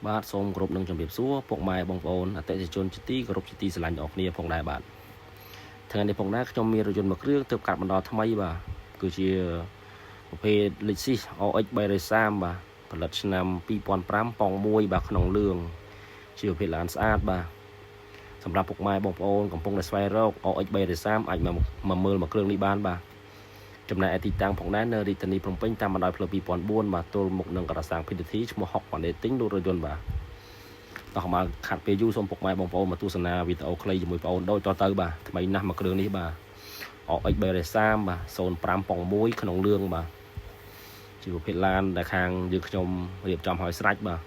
បាទសូមគោរពនឹងជំរាបសួរពុកម៉ែបងប្អូនអតិថិជនជាទីគោរពជាទីស្រឡាញ់របស់គ្នាផងដែរបាទថ្ងៃនេះផងដែរខ្ញុំមានរថយន្តមួយគ្រឿងទើបកាត់បណ្ដោះថ្មីបាទគឺជាប្រភេទ Lexus OX 330បាទផលិតឆ្នាំ2005ប៉ង1បាទក្នុងលឿងជាប្រភេទឡានស្អាតបាទសម្រាប់ពុកម៉ែបងប្អូនកំពុងតែស្វែងរក OX 330អាចមកមើលមកគ្រឿងនេះបានបាទចំណែកឯទីតាំងផងដែរនៅរាជធានីភ្នំពេញតាមបណ្ដោយផ្លូវ2004បាទទល់មុខនឹងកសាង PTT ឈ្មោះ Hok Marketing លក់រថយន្តបាទតោះមកខាត់ពេលយូរសូមពុកម៉ែបងប្អូនមកទស្សនាវីដេអូខ្លីជាមួយបងប្អូនដូចតទៅបាទថ្មីណាស់មកគ្រឿងនេះបាទ OX 330បាទ05ប៉ុង1ក្នុងលឿងបាទជាប្រភេទឡានដែលខាងយើងខ្ញុំរៀបចំឲ្យស្រេចបាទ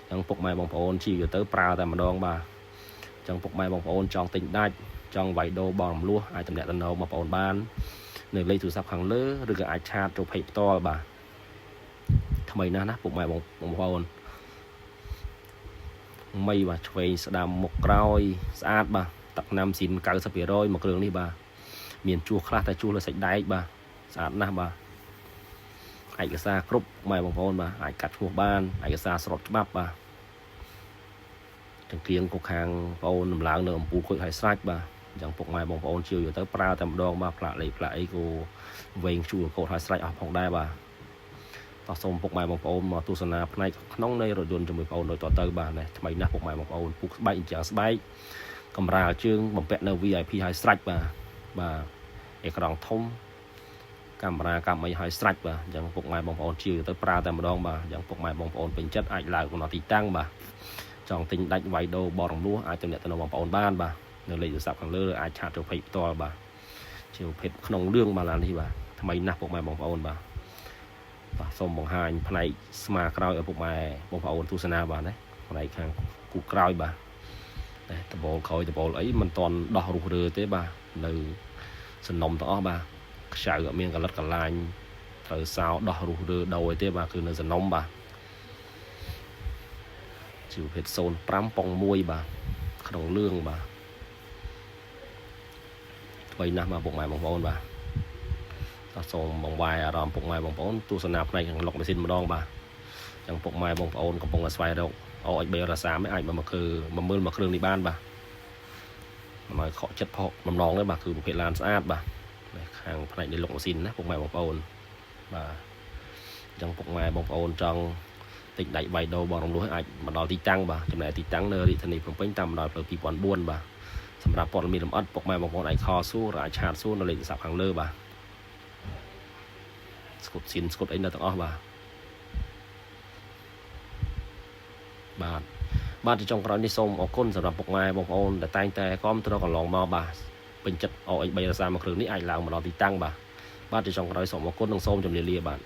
អញ្ចឹងពុកម៉ែបងប្អូនជិះយកទៅប្រើតែម្ដងបាទអញ្ចឹងពុកម៉ែបងប្អូនចង់ទិញដាច់ចង់វាយដូរបងរំលោះអាចតំណាក់តំណងមកបងប្អូនបាននៅលេខទូរស័ព្ទខាងលើឬក៏អាចឆាតចូល page ផ្ទាល់បាទថ្មីណាស់ណាពុកម៉ែបងប្អូនមីបាទឆ្វេងស្ដាំមុខក្រោយស្អាតបាទទឹកណាំស៊ីន 90% មកគ្រឿងនេះបាទមានជួសខ្លះតែជួសលើសាច់ដែកបាទស្អាតណាស់បាទឯកសារគ្រប់ម៉ែបងប្អូនបាទអាចកាត់ឈ្មោះបានឯកសារស្របច្បាប់បាទទាំងគៀងក៏ខាងបងប្អូនដំឡើងនៅអំពូលខូចឲ្យស្រេចបាទអញ្ចឹងពុកម៉ែបងប្អូនជឿយកទៅប្រើតែម្ដងបាទផ្លាកលេខផ្លាកអីក៏វែងជួលកោតឲ្យស្រេចអស់ផងដែរបាទតោះសូមពុកម៉ែបងប្អូនមកទស្សនាផ្នែកក្នុងនៃរថយន្តជាមួយបងប្អូនដូចតទៅបាទនេះថ្មីណាស់ពុកម៉ែបងប្អូនពុកស្បែកអញ្ចឹងស្បែកកម្រាលជើងបំពាក់នៅ VIP ឲ្យស្រេចបាទអេក្រង់ធំកាមេរ៉ាកាំអីឲ្យស្រេចបាទអញ្ចឹងពុកម៉ែបងប្អូនជឿទៅប្រើតែម្ដងបាទអញ្ចឹងពុកម៉ែបងប្អូនពេញចិត្តអាចឡើងកំណត់ទីតាំងបាទចង់ទិញដាច់វាយដូរបរំលោះអាចទំនាក់ទំនងបងប្អូនបានបាទនៅលេខទូរស័ព្ទខាងលើអាចឆាតចូល page ផ្ទាល់បាទជាប្រភេទក្នុងលឿងបាទឡាននេះបាទថ្មីណាស់ពុកម៉ែបងប្អូនបាទសូមបង្ហាញផ្នែកស្មាក្រោយឲ្យពុកម៉ែបងប្អូនទស្សនាបាទណាផ្នែកខាងគូក្រោយបាទតែដបូលក្រោយដបូលអីមិនតន់ដោះរុះរើទេបាទនៅសំណុំទាំងអស់បាទខ្ចៅអត់មានកលិតកលាញត្រូវសោដោះរុះរើដូរអីទេបាទគឺនៅសំណុំបាទជាប្រភេទ05ប៉ុង1បាទក្នុងលឿងបាទថ្មីណាស់បាទពុកម៉ែបងប្អូនបាទសូមបង្វែរអារម្មណ៍ពុកម៉ែបងប្អូនទស្សនាផ្នែកខាងលុកម៉ាស៊ីនម្ដងបាទអញ្ចឹងពុកម៉ែបងប្អូនកំពុងតែស្វែងរក OX 330អាចមកមើលមកគ្រឿងនេះបានបាទមកខកចិត្តផកម្ដងនេះបាទគឺប្រភេទឡានស្អាតបាទខាងផ្នែកនៃលុកម៉ាស៊ីនណាពុកម៉ែបងប្អូនបាទអញ្ចឹងពុកម៉ែបងប្អូនចង់ទិញដាច់វាយដូរបងរំលោះអាចមកដល់ទីតាំងបាទចំណែកទីតាំងនៅរាជធានីភ្នំពេញតាមបណ្ដោយផ្លូវ2004បាទសម្រាប់ព័ត៌មានលម្អិតពុកម៉ែបងប្អូនអាចខលសួរអាចឆាតសួរនៅលេខទូរស័ព្ទខាងលើបាទស្គុតស៊ីនស្គុតអីនៅទាំងអស់បាទទីចុងក្រោយនេះសូមអរគុណសម្រាប់ពុកម៉ែបងប្អូនដែលតែងតែគាំទ្រកន្លងមកបាទពេញចិត្ត OX 330មកគ្រឿងនេះអាចឡើងមកដល់ទីតាំងបាទទីចុងក្រោយសូមអរគុណនិងសូមជម្រាបលាបាទ